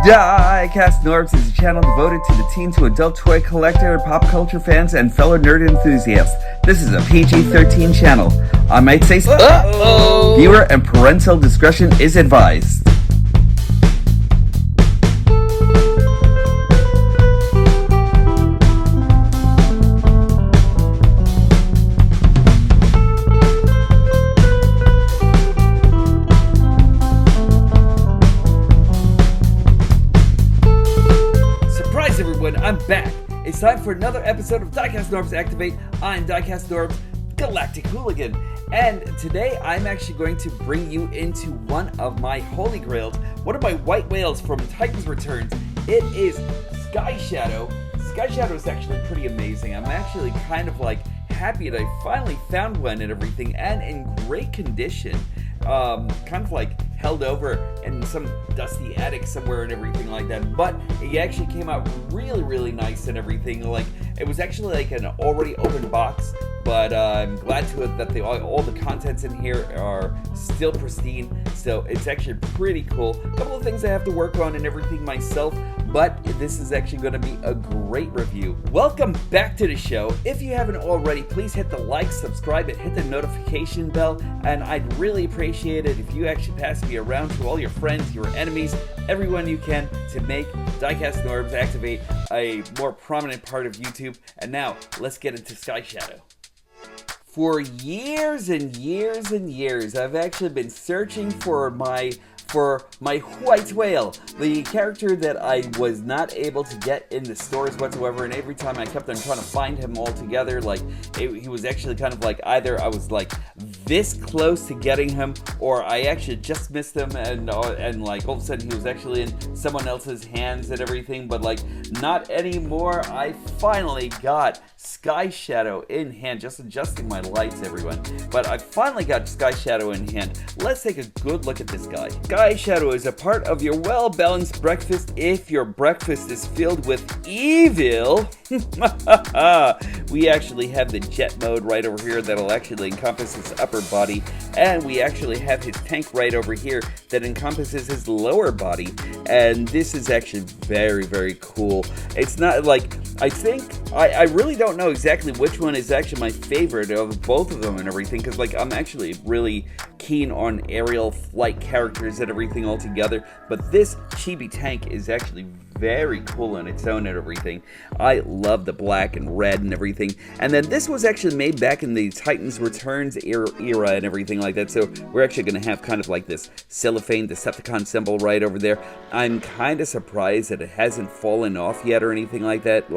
DIECAST NORBZ is a channel devoted to the teen to adult toy collector, pop culture fans, and fellow nerd enthusiasts. This is a PG-13 channel. I might say so. Viewer and parental discretion is advised. I'm back. It's time for another episode of DIECAST NORBZ Activate. I'm DIECAST NORBZ, Galactic Hooligan. And today I'm actually going to bring you into one of my holy grails, one of my white whales from Titans Returns. It is Skyshadow. Skyshadow is actually pretty amazing. I'm actually kind of like happy that I finally found one and everything, and in great condition. Kind of like held over in some dusty attic somewhere and everything like that, but it actually came out really nice and everything. Like, it was actually like an already open box, but I'm glad to it that all the contents in here are still pristine, so it's actually pretty cool. A couple of things I have to work on and everything myself, but this is actually going to be a great review. Welcome back to the show. If you haven't already, please hit the like, subscribe, and hit the notification bell, and I'd really appreciate it if you actually pass me around to all your friends, your enemies, everyone you can, to make DIECAST NORBZ Activate a more prominent part of YouTube. And now, let's get into Skyshadow. For years and years and years, I've actually been searching for my white whale, the character that I was not able to get in the stores whatsoever, and every time I kept on trying to find him altogether, like, he was actually kind of like either I was like this close to getting him, or I actually just missed him, and like all of a sudden he was actually in someone else's hands and everything, but like not anymore. I finally got Skyshadow in hand, just adjusting my lights, everyone, but I finally got Skyshadow in hand. Let's take a good look at this guy. Skyshadow is a part of your well-balanced breakfast if your breakfast is filled with evil. We actually have the jet mode right over here that'll actually encompass his upper body, and we actually have his tank right over here that encompasses his lower body, and this is actually very cool. It's not like, I really don't know exactly which one is actually my favorite of both of them and everything, because like I'm actually really keen on aerial flight characters and everything altogether, but this chibi tank is actually very cool on its own and everything. I love the black and red and everything, and then this was actually made back in the Titans Returns era and everything like that, so we're actually going to have kind of like this cellophane Decepticon symbol right over there. I'm kind of surprised that it hasn't fallen off yet or anything like that,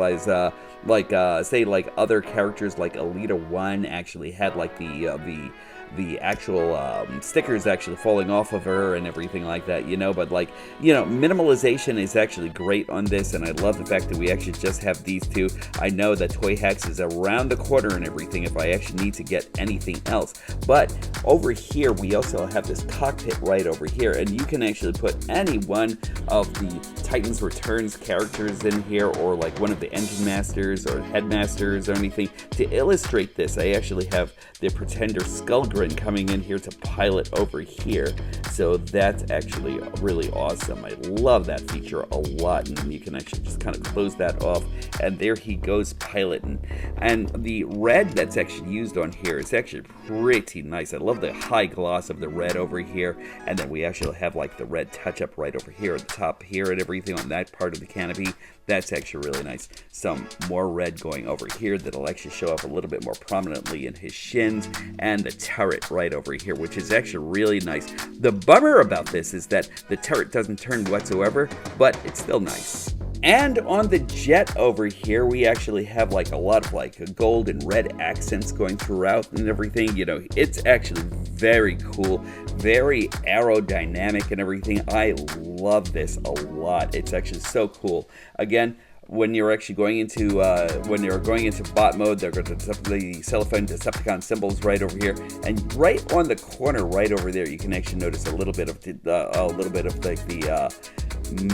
say like other characters like Alita 1 actually had like the actual stickers actually falling off of her and everything like that, you know, but like, you know, minimalization is actually great on this, and I love the fact that we actually just have these two. I know that Toy Hacks is around the corner and everything if I actually need to get anything else, but over here we also have this cockpit right over here, and you can actually put any one of the Titans Returns characters in here, or like one of the Engine Masters or Headmasters or anything. To illustrate this, I actually have the Pretender Skullgrin coming in here to pilot over here, so that's actually really awesome. I love that feature a lot, and you can actually just kind of close that off, and there he goes piloting. And the red that's actually used on here is actually pretty nice. I love the high gloss of the red over here, and then we actually have like the red touch-up right over here at the top here and everything on that part of the canopy. That's actually really nice. Some more red going over here that'll actually show up a little bit more prominently in his shins, and the turret right over here, which is actually really nice. The bummer about this is that the turret doesn't turn whatsoever, but it's still nice. And on the jet over here, we actually have like a lot of like gold and red accents going throughout and everything. You know, it's actually very cool, very aerodynamic and everything. I love this a lot. It's actually so cool. Again, when you're actually going into bot mode, they're going to the cellophane Decepticon symbols right over here, and right on the corner right over there, you can actually notice a little bit of like the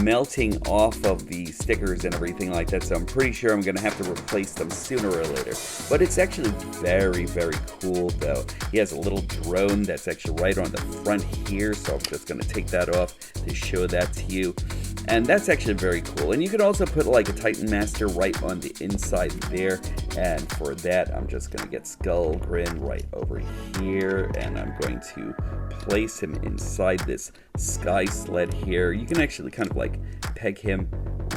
melting off of the stickers and everything like that, so I'm pretty sure I'm going to have to replace them sooner or later. But it's actually very cool though. He has a little drone that's actually right on the front here, so I'm just going to take that off to show that to you. And that's actually very cool. And you can also put like a Titan Master right on the inside there. And for that, I'm just going to get Skull Grin right over here. And I'm going to place him inside this Sky Sled here. You can actually kind of like peg him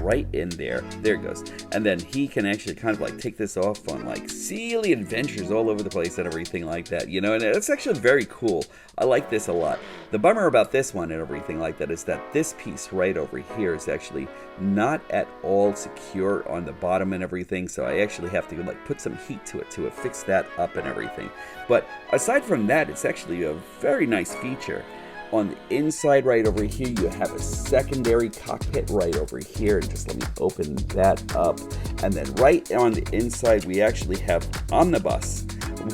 right in there. There it goes. And then he can actually kind of like take this off on like silly adventures all over the place and everything like that, you know, and it's actually very cool. I like this a lot. The bummer about this one and everything like that is that this piece right over here is actually not at all secure on the bottom and everything, so I actually have to like put some heat to it to fix that up and everything. But aside from that, it's actually a very nice feature. On the inside right over here, you have a secondary cockpit right over here. Just let me open that up. And then right on the inside, we actually have Omnibus,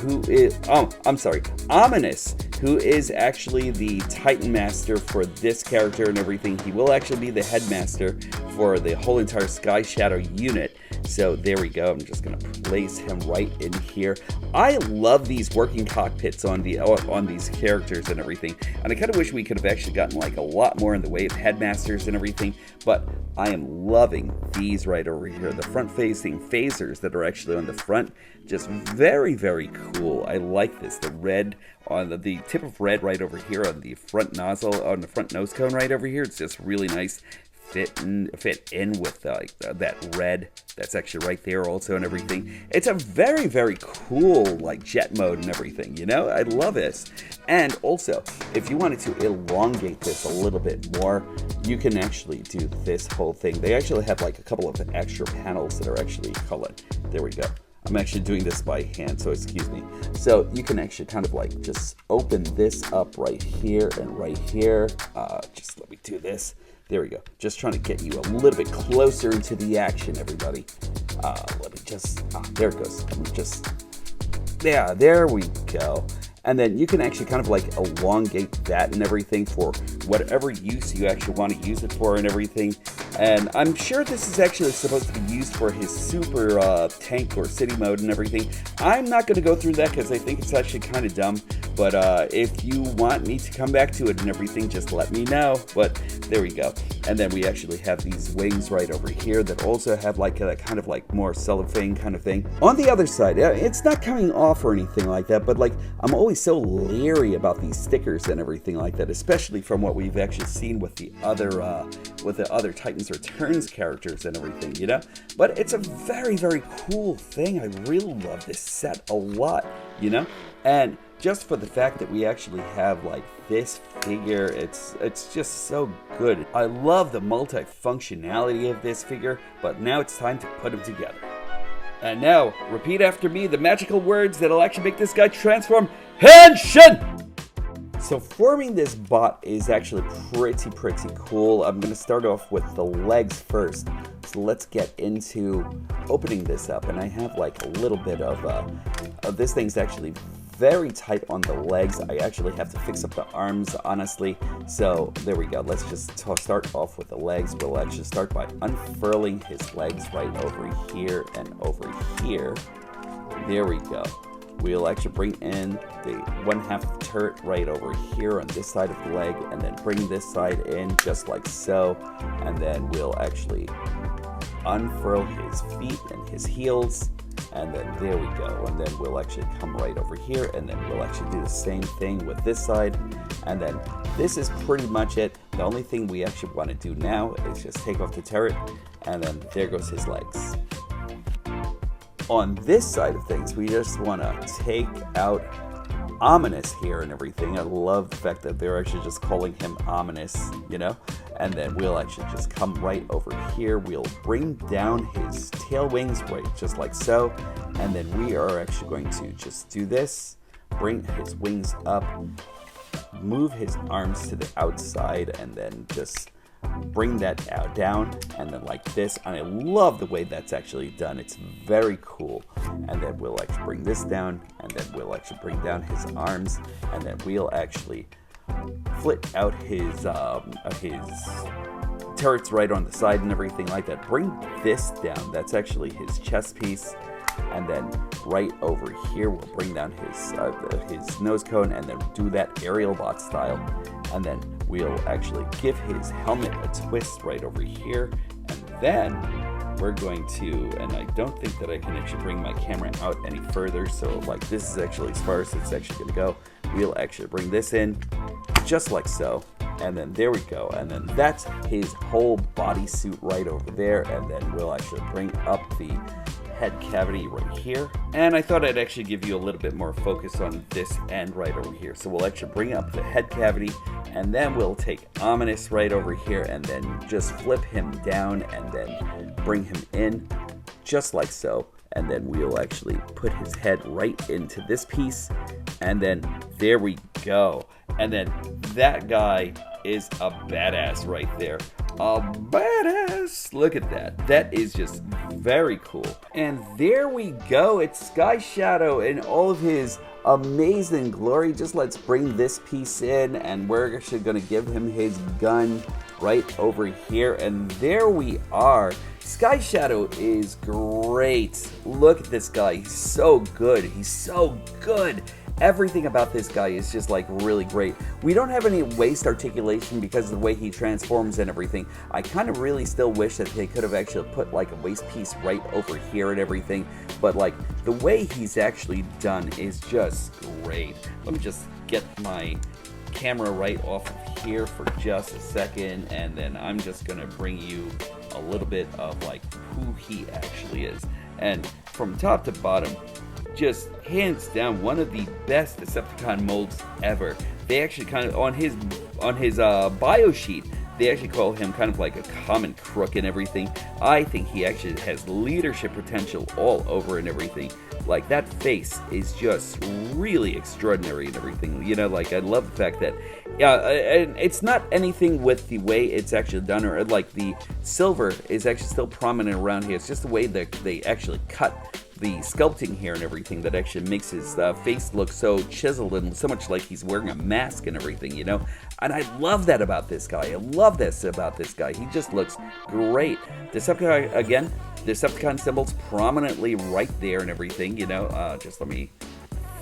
who is, Ominous, who is actually the Titan Master for this character and everything. He will actually be the Headmaster for the whole entire Sky Shadow unit. So there we go. I'm just going to place him right in here. I love these working cockpits on these characters and everything. And I kind of wish we could have actually gotten like a lot more in the way of Headmasters and everything. But I am loving these right over here. The front-facing phasers that are actually on the front. Just very, very cool. I like this. The red on the tip of red right over here on the front nozzle, on the front nose cone right over here. It's just really nice. Fit in with that red that's actually right there also and everything. It's a very, very cool like jet mode and everything, you know? I love this. And also, if you wanted to elongate this a little bit more, you can actually do this whole thing. They actually have like a couple of extra panels that are actually colored. There we go. I'm actually doing this by hand, so excuse me. So you can actually kind of like just open this up right here and right here. Just let me do this. There we go. Just trying to get you a little bit closer into the action, everybody. Let me just, there it goes. Let me just, yeah, there we go. And then you can actually kind of like elongate that and everything for whatever use you actually want to use it for and everything. And I'm sure this is actually supposed to be used for his super tank or city mode and everything. I'm not going to go through that because I think it's actually kind of dumb. But if you want me to come back to it and everything, just let me know. But there we go. And then we actually have these wings right over here that also have like that kind of like more cellophane kind of thing. On the other side, it's not coming off or anything like that, but like I'm always so leery about these stickers and everything like that, especially from what we've actually seen with the other Titans Returns characters and everything, you know? But it's a very, very cool thing. I really love this set a lot, you know? And just for the fact that we actually have like this figure, it's just so good. I love the multi-functionality of this figure, but now it's time to put them together. And now, repeat after me the magical words that'll actually make this guy transform. Henshin! So forming this bot is actually pretty cool. I'm going to start off with the legs first. So let's get into opening this up. And I have like a little bit of this thing's actually very tight on the legs. I actually have to fix up the arms, honestly. So there we go. Let's just start off with the legs. We'll actually start by unfurling his legs right over here and over here. There we go. We'll actually bring in the 1/2 turret right over here on this side of the leg, and then bring this side in just like so. And then we'll actually unfurl his feet and his heels. And then there we go. And then we'll actually come right over here, and then we'll actually do the same thing with this side. And then this is pretty much it. The only thing we actually want to do now is just take off the turret, and then there goes his legs. On this side of things, we just want to take out Ominous here and everything. I love the fact that they're actually just calling him Ominous, you know? And then we'll actually just come right over here. We'll bring down his tail wings right just like so. And then we are actually going to just do this. Bring his wings up. Move his arms to the outside, and then just bring that down, and then like this. And I love the way that's actually done. It's very cool. And then we'll actually bring this down, and then we'll actually bring down his arms, and then we'll actually flit out his turrets right on the side and everything like that. Bring this down. That's actually his chest piece. And then right over here, we'll bring down his nose cone, and then do that aerial bot style. And then we'll actually give his helmet a twist right over here, and then we're going to, and I don't think that I can actually bring my camera out any further, so like this is actually as far as it's actually going to go. We'll actually bring this in just like so, and then there we go, and then that's his whole bodysuit right over there, and then we'll actually bring up the head cavity right here, and I thought I'd actually give you a little bit more focus on this end right over here. So we'll actually bring up the head cavity, and then we'll take Ominous right over here and then just flip him down and then bring him in just like so, and then we'll actually put his head right into this piece, and then there we go, and then that guy is a badass right there. A badass! Look at that. That is just very cool. And there we go. It's SkyShadow in all of his amazing glory. Just let's bring this piece in, and we're actually going to give him his gun right over here. And there we are. SkyShadow is great. Look at this guy. He's so good. He's so good. Everything about this guy is just like really great. We don't have any waist articulation because of the way he transforms and everything. I kind of really still wish that they could have actually put like a waist piece right over here and everything, but like the way he's actually done is just great. Let me just get my camera right off of here for just a second, and then I'm just gonna bring you a little bit of like who he actually is. And from top to bottom, just hands down one of the best Decepticon molds ever. They actually kind of on his bio sheet, they actually call him kind of like a common crook and everything. I think he actually has leadership potential all over and everything. Like that face is just really extraordinary and everything. You know, like I love the fact that and it's not anything with the way it's actually done, or like the silver is actually still prominent around here. It's just the way that they actually cut the sculpting here and everything that actually makes his face look so chiseled and so much like he's wearing a mask and everything, you know? And I love that about this guy. I love this about this guy. He just looks great. Decepticon, again, Decepticon symbols prominently right there and everything, you know? Just let me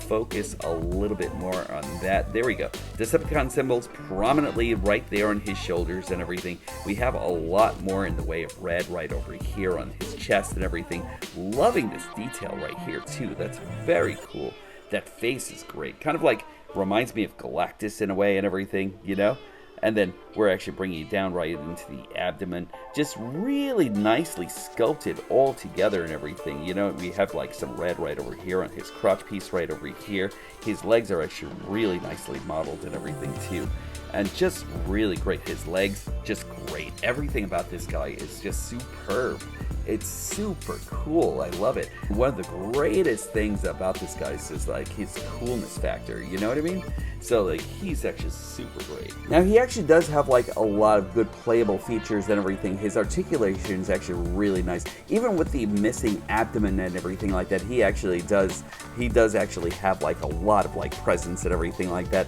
focus a little bit more on that. There we go. Decepticon symbols prominently right there on his shoulders and everything. We have a lot more in the way of red right over here on his chest and everything. Loving this detail right here too. That's very cool. That face is great. Kind of like reminds me of Galactus in a way and everything, you know? And then we're actually bringing it down right into the abdomen. Just really nicely sculpted all together and everything. You know, we have like some red right over here on his crotch piece right over here. His legs are actually really nicely modeled and everything too. And just really great. His legs, just great. Everything about this guy is just superb. It's super cool. I love it. One of the greatest things about this guy is just like his coolness factor. You know what I mean? So like he's actually super great. Now he actually does have like a lot of good playable features and everything. His articulation is actually really nice. Even with the missing abdomen and everything like that, he actually does. He does actually have like a lot of like presence and everything like that.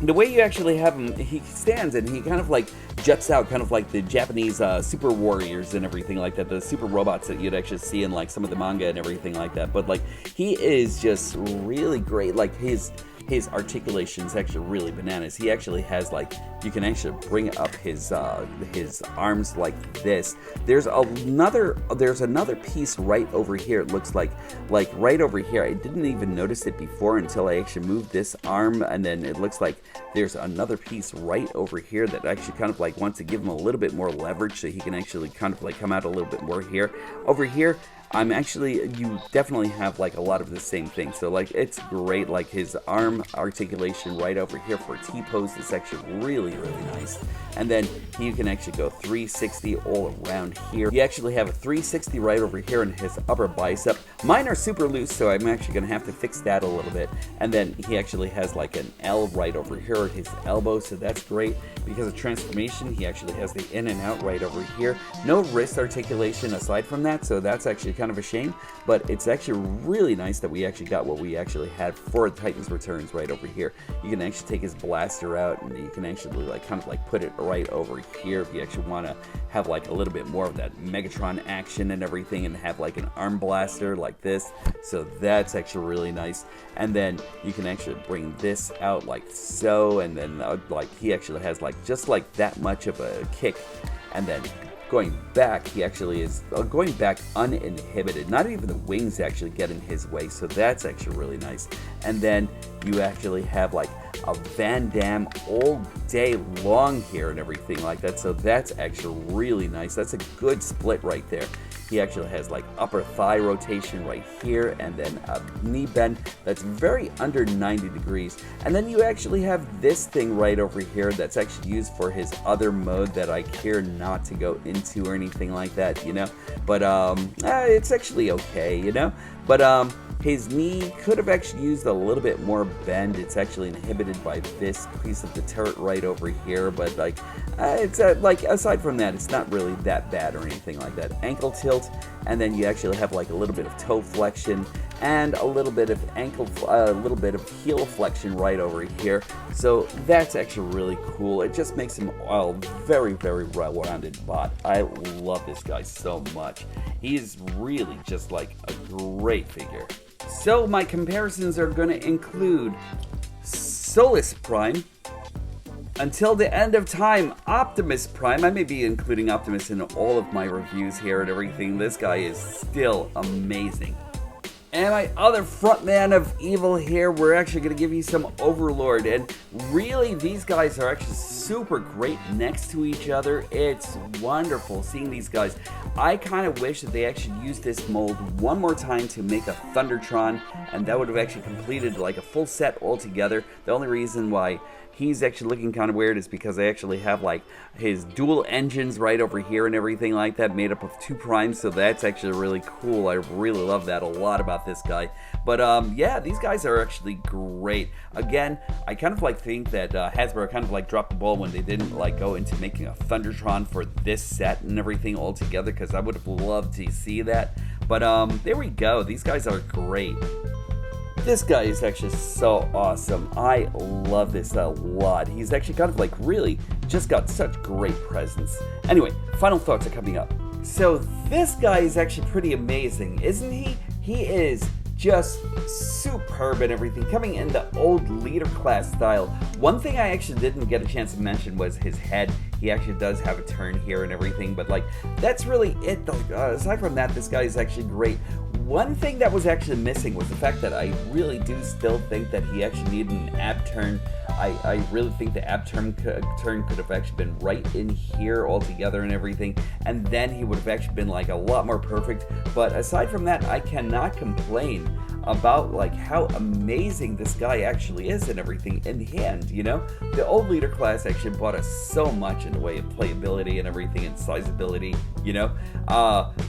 The way you actually have him, he stands and he kind of like juts out, kind of like the Japanese super warriors and everything like that, the super robots that you'd actually see in like some of the manga and everything like that. But like he is just really great. Like his articulation is actually really bananas. He actually has like, you can actually bring up his arms like this. There's another piece right over here. It looks like right over here. I didn't even notice it before until I actually moved this arm, and then it looks like there's another piece right over here that actually kind of like wants to give him a little bit more leverage so he can actually kind of like come out a little bit more here. Over here, you definitely have like a lot of the same thing. So like it's great. Like his arm articulation right over here for T-pose is actually really, really nice. And then you can actually go 360 all around here. You actually have a 360 right over here in his upper bicep. Mine are super loose, so I'm actually gonna have to fix that a little bit. And then he actually has like an L right over here at his elbow, so that's great. Because of transformation, he actually has the in and out right over here. No wrist articulation aside from that, so that's actually kind of a shame, but it's actually really nice that we actually got what we actually had for Titans Returns right over here. You can actually take his blaster out, and you can actually like kind of like put it right over here if you actually want to have like a little bit more of that Megatron action and everything, and have like an arm blaster like this. So that's actually really nice. And then you can actually bring this out like so, and then like he actually has like just like that much of a kick. And then going back, he actually is going back uninhibited. Not even the wings actually get in his way, so that's actually really nice. And then you actually have like a Van Damme all day long here and everything like that, so that's actually really nice. That's a good split right there. He actually has like upper thigh rotation right here, and then a knee bend that's very under 90 degrees. And then you actually have this thing right over here that's actually used for his other mode that I care not to go into or anything like that, you know. But it's actually okay, you know. But his knee could have actually used a little bit more bend. It's actually inhibited by this piece of the turret right over here, but like it's like aside from that, it's not really that bad or anything like that. Ankle tilt, and then you actually have like a little bit of toe flexion and a little bit of heel flexion right over here. So that's actually really cool. It just makes him a very, very well-rounded bot. I love this guy so much. He's really just like a great figure. So my comparisons are going to include Solus Prime, Until the End of Time Optimus Prime. I may be including Optimus in all of my reviews here and everything. This guy is still amazing. And my other frontman of evil here, we're actually going to give you some Overlord. And really, these guys are actually super great next to each other. It's wonderful seeing these guys. I kind of wish that they actually used this mold one more time to make a Thundertron, and that would have actually completed like a full set altogether. The only reason why he's actually looking kind of weird is because I actually have like his dual engines right over here and everything like that, made up of 2 primes, so that's actually really cool. I really love that a lot about this guy. But yeah, these guys are actually great. Again, I kind of like think that Hasbro kind of like dropped the ball when they didn't like go into making a Thundertron for this set and everything all together, because I would have loved to see that. But there we go. These guys are great. This guy is actually so awesome. I love this a lot. He's actually kind of like really just got such great presence. Anyway, final thoughts are coming up. So this guy is actually pretty amazing, isn't he? He is just superb and everything, coming in the old leader class style. One thing I actually didn't get a chance to mention was his head. He actually does have a turn here and everything, but like that's really it. Aside from that, this guy is actually great. One thing that was actually missing was the fact that I really do still think that he actually needed an ab turn. I really think the ab turn could have actually been right in here altogether and everything, and then he would have actually been like a lot more perfect. But aside from that, I cannot complain about like how amazing this guy actually is and everything in hand, you know? The old leader class actually brought us so much in the way of playability and everything and sizability, you know?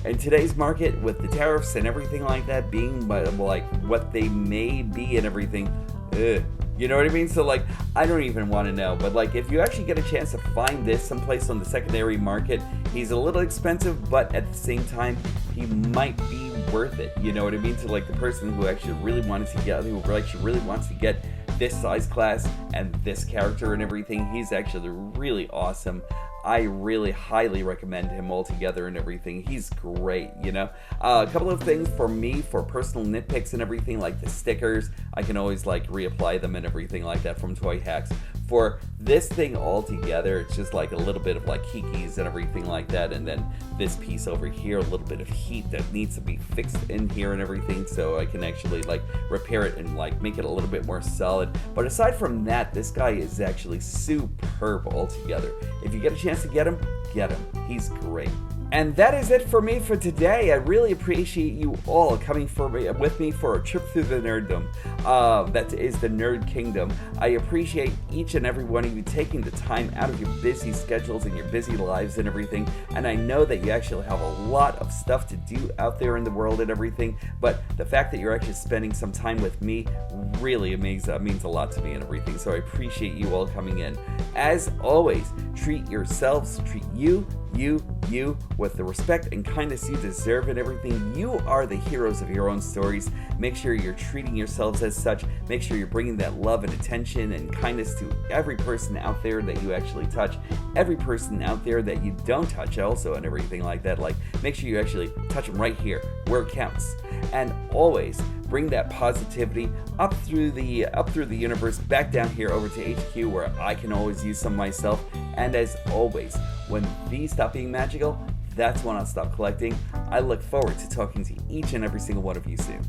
In today's market with the tariffs and everything like that being like what they may be and everything, you know what I mean? So like, I don't even want to know, but like if you actually get a chance to find this someplace on the secondary market, he's a little expensive, but at the same time, he might be worth it. You know what I mean? To like the person who actually really wanted to get, who actually really wants to get this size class and this character and everything, he's actually really awesome. I really highly recommend him altogether and everything. He's great, you know? A couple of things for me, for personal nitpicks and everything, like the stickers, I can always like reapply them and everything like that from Toy Hacks. For this thing altogether, it's just like a little bit of like kikis and everything like that, and then this piece over here, a little bit of heat that needs to be fixed in here and everything, so I can actually like repair it and like make it a little bit more solid. But aside from that, this guy is actually superb altogether. If you get a chance to get him, he's great. And that is it for me for today. I really appreciate you all coming with me for a trip through the nerddom. That is the Nerd Kingdom. I appreciate each and every one of you taking the time out of your busy schedules and your busy lives and everything. And I know that you actually have a lot of stuff to do out there in the world and everything. But the fact that you're actually spending some time with me really means a lot to me and everything. So I appreciate you all coming in. As always, treat yourselves, treat you with the respect and kindness you deserve and everything. You are the heroes of your own stories. Make sure you're treating yourselves as such. Make sure you're bringing that love and attention and kindness to every person out there that you actually touch, every person out there that you don't touch also, and everything like that. Like, make sure you actually touch them right here where it counts. And always bring that positivity up through the universe, back down here over to HQ, where I can always use some myself. And as always, when these stop being magical, that's when I'll stop collecting. I look forward to talking to each and every single one of you soon.